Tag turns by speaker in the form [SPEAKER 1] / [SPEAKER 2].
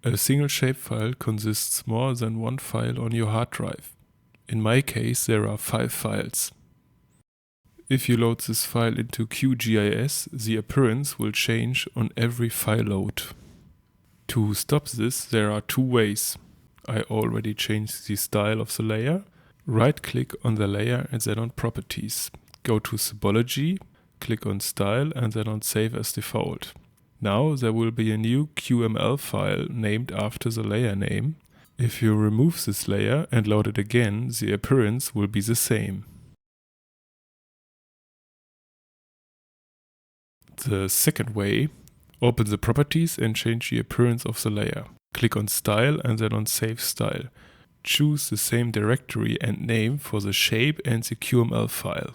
[SPEAKER 1] A single shapefile consists more than one file on your hard drive. In my case, there are 5 files. If you load this file into QGIS, the appearance will change on every file load. To stop this, there are 2 ways. I already changed the style of the layer. Right-click on the layer and then on Properties. Go to Symbology, click on Style and then on Save as Default. Now there will be a new QML file named after the layer name. If you remove this layer and load it again, the appearance will be the same. The second way, open the properties and change the appearance of the layer. Click on Style and then on Save Style. Choose the same directory and name for the shape and the QML file.